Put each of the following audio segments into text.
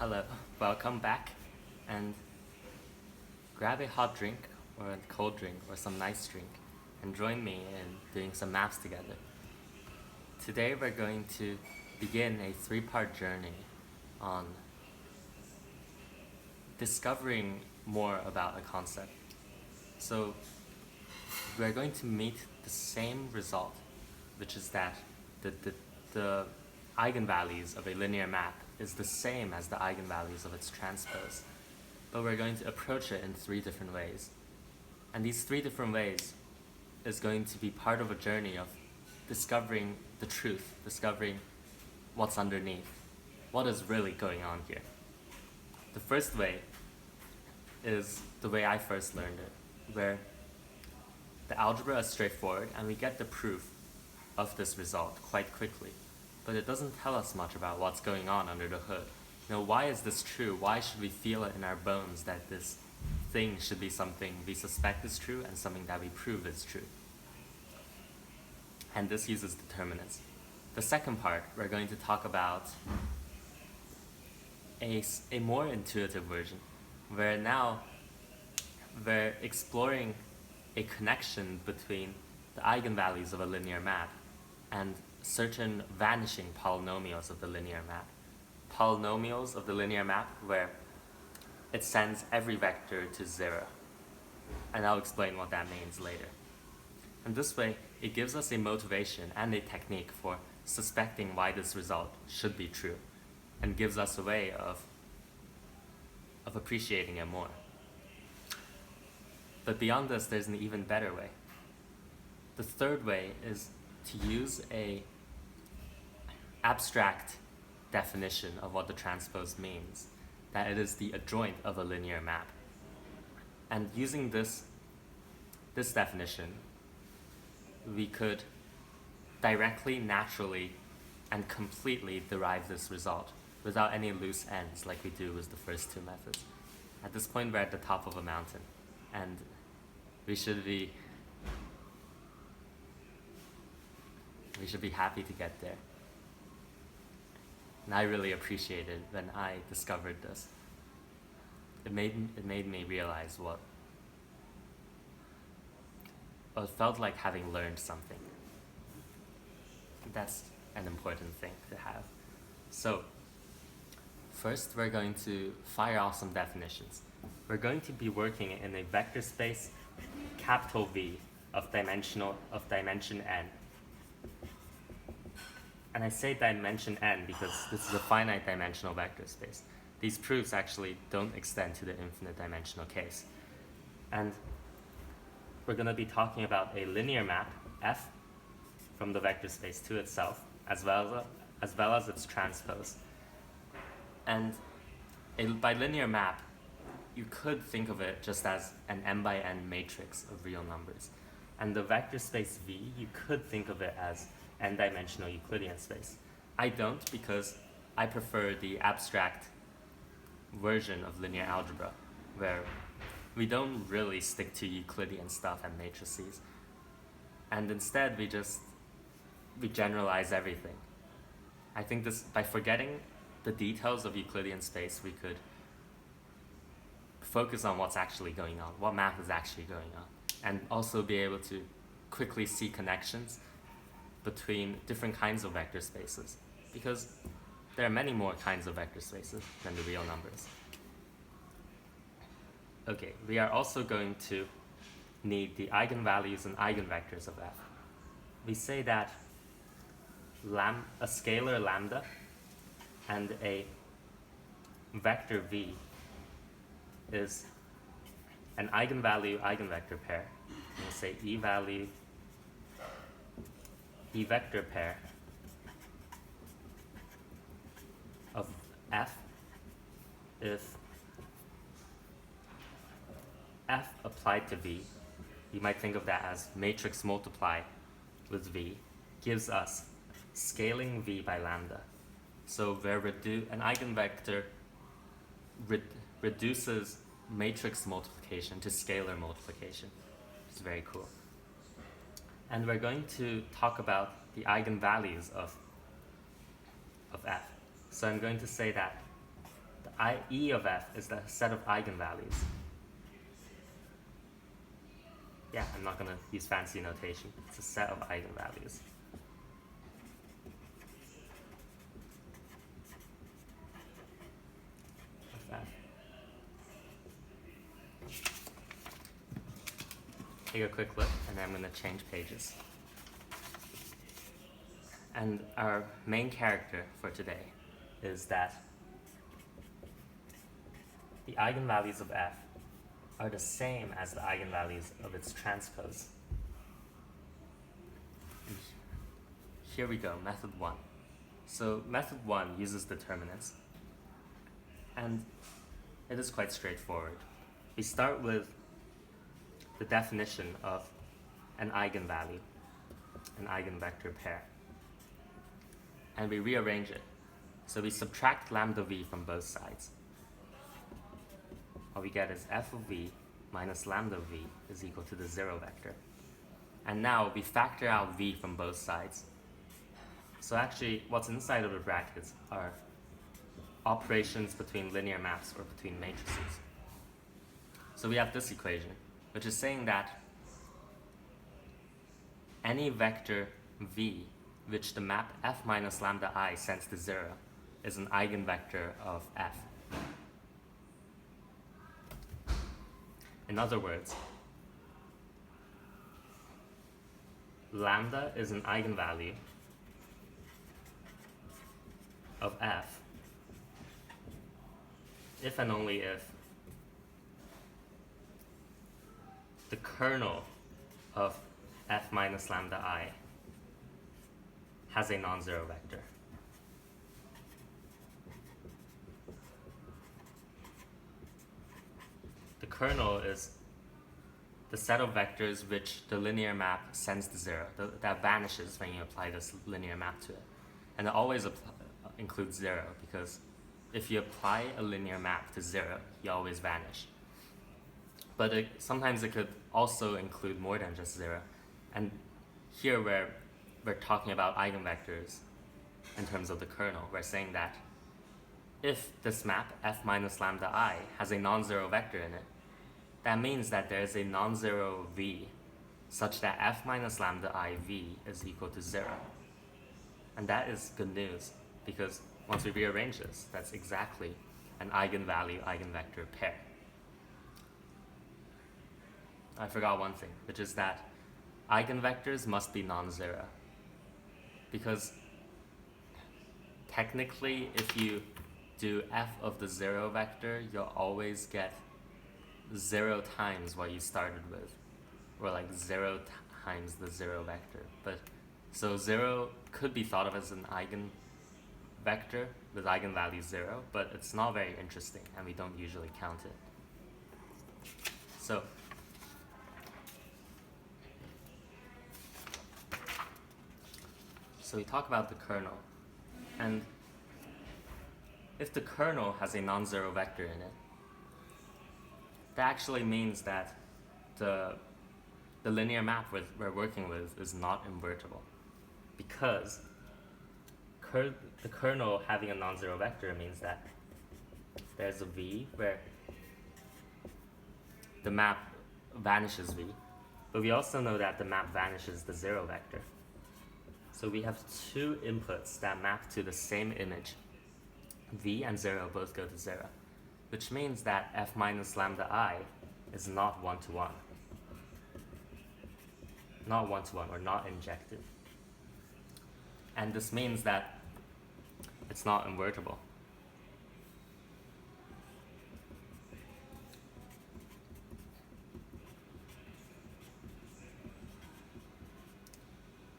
Hello, welcome back, and grab a hot drink or a cold drink or some nice drink and join me in doing some maths together. Today we're going to begin a three-part journey on discovering more about a concept. So we're going to meet the same result, which is that the eigenvalues of a linear map is the same as the eigenvalues of its transpose. But we're going to approach it in three different ways. And these three different ways is going to be part of a journey of discovering the truth, discovering what's underneath, what is really going on here. The first way is the way I first learned it, where the algebra is straightforward and we get the proof of this result quite quickly. But it doesn't tell us much about what's going on under the hood. Why is this true? Why should we feel it in our bones that this thing should be something we suspect is true and something that we prove is true? And this uses determinants. The second part, we're going to talk about a more intuitive version, where now we're exploring a connection between the eigenvalues of a linear map and certain vanishing polynomials of the linear map. Polynomials of the linear map where it sends every vector to 0. And I'll explain what that means later. And this way, it gives us a motivation and a technique for suspecting why this result should be true, and gives us a way of appreciating it more. But beyond this, there's an even better way. The third way is to use a abstract definition of what the transpose means, that it is the adjoint of a linear map. And using this definition, we could directly, naturally, and completely derive this result without any loose ends like we do with the first two methods. At this point, we're at the top of a mountain, and we should be happy to get there. And I really appreciated when I discovered this. It made me realize what it felt like having learned something. That's an important thing to have. So, first we're going to fire off some definitions. We're going to be working in a vector space capital V of dimension n. And I say dimension n because this is a finite dimensional vector space. These proofs actually don't extend to the infinite dimensional case. And we're going to be talking about a linear map, F, from the vector space to itself, as well as its transpose. And a bilinear map, you could think of it just as an n by n matrix of real numbers. And the vector space V, you could think of it as n-dimensional Euclidean space. I don't, because I prefer the abstract version of linear algebra, where we don't really stick to Euclidean stuff and matrices. And instead, we generalize everything. I think by forgetting the details of Euclidean space, we could focus on what's actually going on, what math is actually going on, and also be able to quickly see connections between different kinds of vector spaces, because there are many more kinds of vector spaces than the real numbers. Okay, we are also going to need the eigenvalues and eigenvectors of F. We say that a scalar lambda and a vector V is an eigenvalue-eigenvector pair. We'll say E-vector pair of F if F applied to V, you might think of that as matrix multiply with V, gives us scaling V by lambda. So where an eigenvector reduces matrix multiplication to scalar multiplication. It's very cool. And we're going to talk about the eigenvalues of F. So I'm going to say that the E of f is the set of eigenvalues. Yeah, I'm not going to use fancy notation. It's a set of eigenvalues. Of f. Take a quick look, and then I'm going to change pages. And our main character for today is that the eigenvalues of f are the same as the eigenvalues of its transpose. And here we go, method 1. So method 1 uses determinants, and it is quite straightforward. We start with the definition of an eigenvalue, an eigenvector pair, and we rearrange it. So we subtract lambda v from both sides. All we get is f of v minus lambda v is equal to the 0 vector. And now we factor out v from both sides. So actually, what's inside of the brackets are operations between linear maps or between matrices. So we have this equation, which is saying that any vector v which the map f minus lambda I sends to 0 is an eigenvector of f. In other words, lambda is an eigenvalue of f if and only if the kernel of f minus lambda I has a non-zero vector. The kernel is the set of vectors which the linear map sends to 0, that vanishes when you apply this linear map to it. And it always includes 0, because if you apply a linear map to 0, you always vanish. But sometimes it could also include more than just 0. And here we're talking about eigenvectors in terms of the kernel. We're saying that if this map, f minus lambda I, has a non-zero vector in it, that means that there is a non-zero v such that f minus lambda I v is equal to 0. And that is good news, because once we rearrange this, that's exactly an eigenvalue-eigenvector pair. I forgot one thing, which is that eigenvectors must be non-zero. Because technically, if you do f of the 0 vector, you'll always get 0 times what you started with, or like 0 times the 0 vector. But so 0 could be thought of as an eigenvector with eigenvalue 0, but it's not very interesting, and we don't usually count it. So we talk about the kernel, and if the kernel has a non-zero vector in it, that actually means that the linear map we're working with is not invertible, because the kernel having a non-zero vector means that there's a v where the map vanishes v, but we also know that the map vanishes the 0 vector. So we have two inputs that map to the same image. V and 0 both go to 0, which means that f minus lambda I is not one-to-one. Not one-to-one, or not injective. And this means that it's not invertible.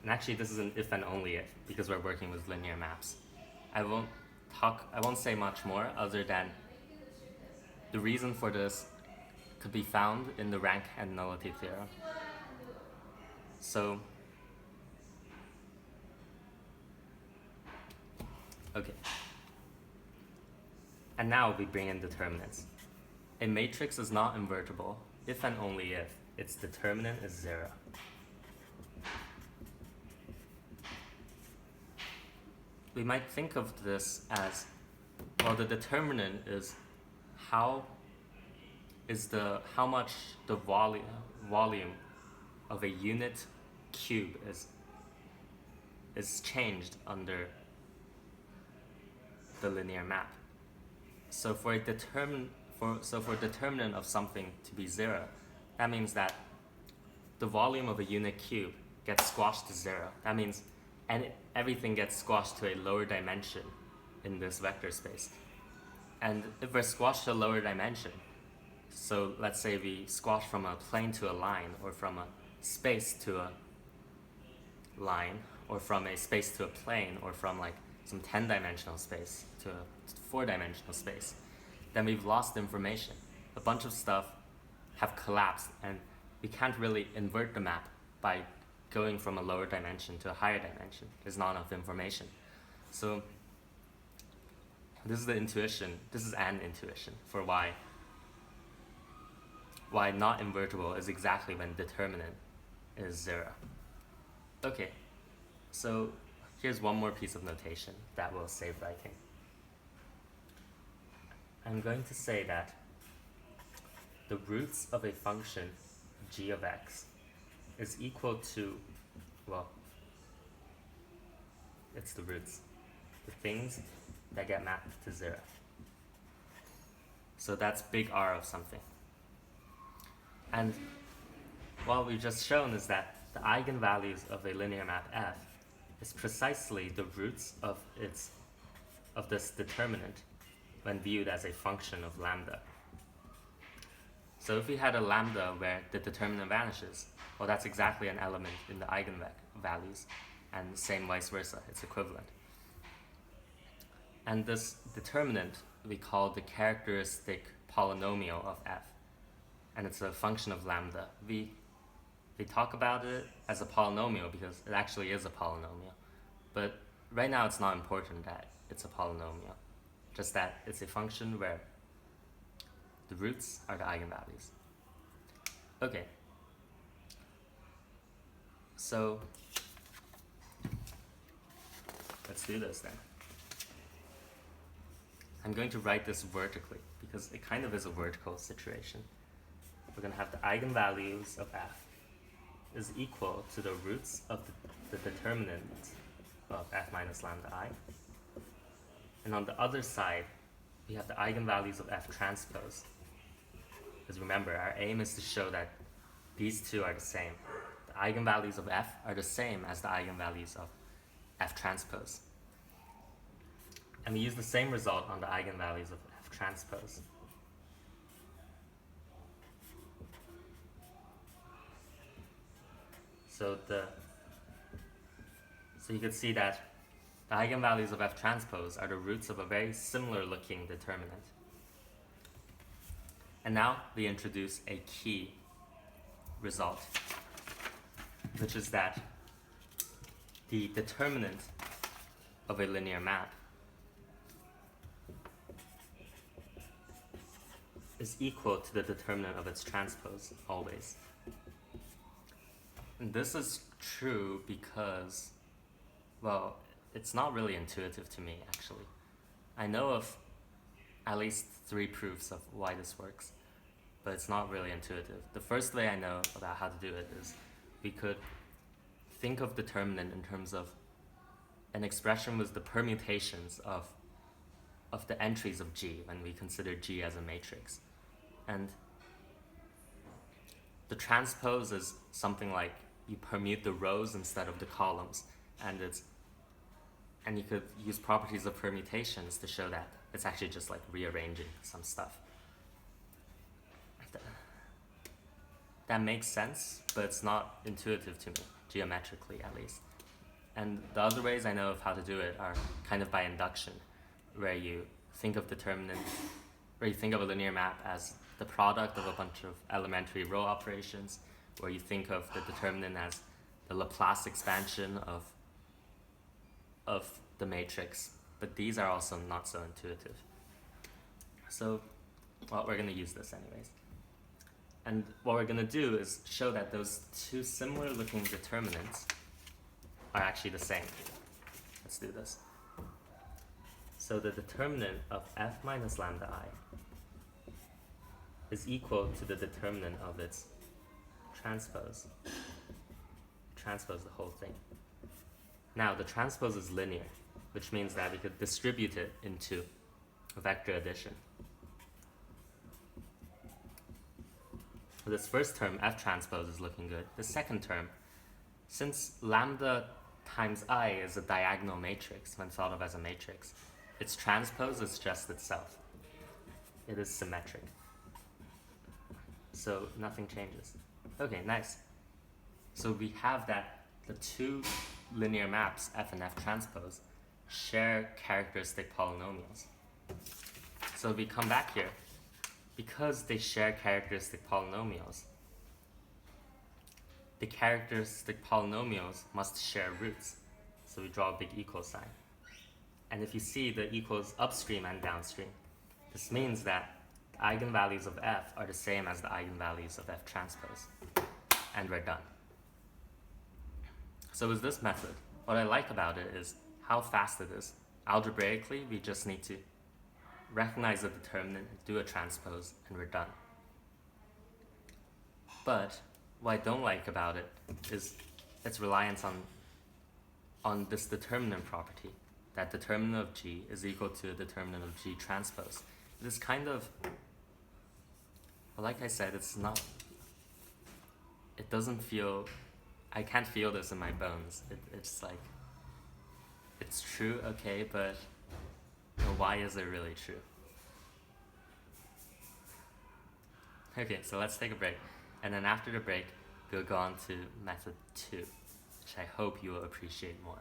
And actually, this is an if and only if, because we're working with linear maps. I won't say much more other than the reason for this could be found in the rank and nullity theorem. So, okay. And now we bring in determinants. A matrix is not invertible if and only if its determinant is 0. We might think of this as Well, the determinant is how much the volume of a unit cube is changed under the linear map. So for determinant of something to be 0, that means that the volume of a unit cube gets squashed to 0. That means everything gets squashed to a lower dimension in this vector space. And if we're squashed to a lower dimension, so let's say we squash from a plane to a line, or from a space to a line, or from a space to a plane, or from like some 10-dimensional space to a 4-dimensional space, then we've lost information. A bunch of stuff have collapsed, and we can't really invert the map by going from a lower dimension to a higher dimension. There's not enough information. So this is an intuition for why not invertible is exactly when determinant is 0. Okay, so here's one more piece of notation that will save writing. I'm going to say that the roots of a function g of x is equal to, well, it's the roots, the things that get mapped to 0. So that's big R of something. And what we've just shown is that the eigenvalues of a linear map F is precisely the roots of this determinant when viewed as a function of lambda. So if we had a lambda where the determinant vanishes, well, that's exactly an element in the eigenvalues, and same vice versa, it's equivalent. And this determinant we call the characteristic polynomial of F, and it's a function of lambda. We talk about it as a polynomial because it actually is a polynomial, but right now it's not important that it's a polynomial, just that it's a function where the roots are the eigenvalues. Okay, so let's do this then. I'm going to write this vertically because it kind of is a vertical situation. We're going to have the eigenvalues of F is equal to the roots of the determinant of F minus lambda I. And on the other side, we have the eigenvalues of F transpose. Because remember, our aim is to show that these two are the same. The eigenvalues of F are the same as the eigenvalues of F transpose. And we use the same result on the eigenvalues of F transpose. So you can see that the eigenvalues of F transpose are the roots of a very similar looking determinant. And now we introduce a key result, which is that the determinant of a linear map is equal to the determinant of its transpose, always. And this is true because, well, it's not really intuitive to me, actually. I know of at least 3 proofs of why this works, but it's not really intuitive. The first way I know about how to do it is we could think of determinant in terms of an expression with the permutations of the entries of G when we consider G as a matrix. And the transpose is something like you permute the rows instead of the columns, and you could use properties of permutations to show that it's actually just like rearranging some stuff. That makes sense, but it's not intuitive to me, geometrically at least. And the other ways I know of how to do it are kind of by induction, where you think of where you think of a linear map as the product of a bunch of elementary row operations, where you think of the determinant as the Laplace expansion of the matrix, but these are also not so intuitive. So, well, we're going to use this anyways. And what we're going to do is show that those two similar looking determinants are actually the same. Let's do this. So the determinant of f minus lambda I is equal to the determinant of its transpose. Transpose the whole thing. Now the transpose is linear, which means that we could distribute it into a vector addition. This first term, f transpose, is looking good. The second term, since lambda times I is a diagonal matrix when thought of as a matrix, its transpose is just itself. It is symmetric. So nothing changes. Okay, nice. So we have that the two linear maps, f and f transpose, share characteristic polynomials. So we come back here. Because they share characteristic polynomials, the characteristic polynomials must share roots. So we draw a big equal sign. And if you see the equals upstream and downstream, this means that the eigenvalues of f are the same as the eigenvalues of f transpose. And we're done. So with this method, what I like about it is how fast it is. Algebraically, we just need to recognize the determinant, do a transpose, and we're done. But what I don't like about it is its reliance on this determinant property, that determinant of G is equal to a determinant of G transpose. It is kind of, well, like I said, it's not, it doesn't feel, I can't feel this in my bones. It's like, it's true, okay, but why is it really true? Okay, so let's take a break. And then after the break, we'll go on to method 2, which I hope you will appreciate more.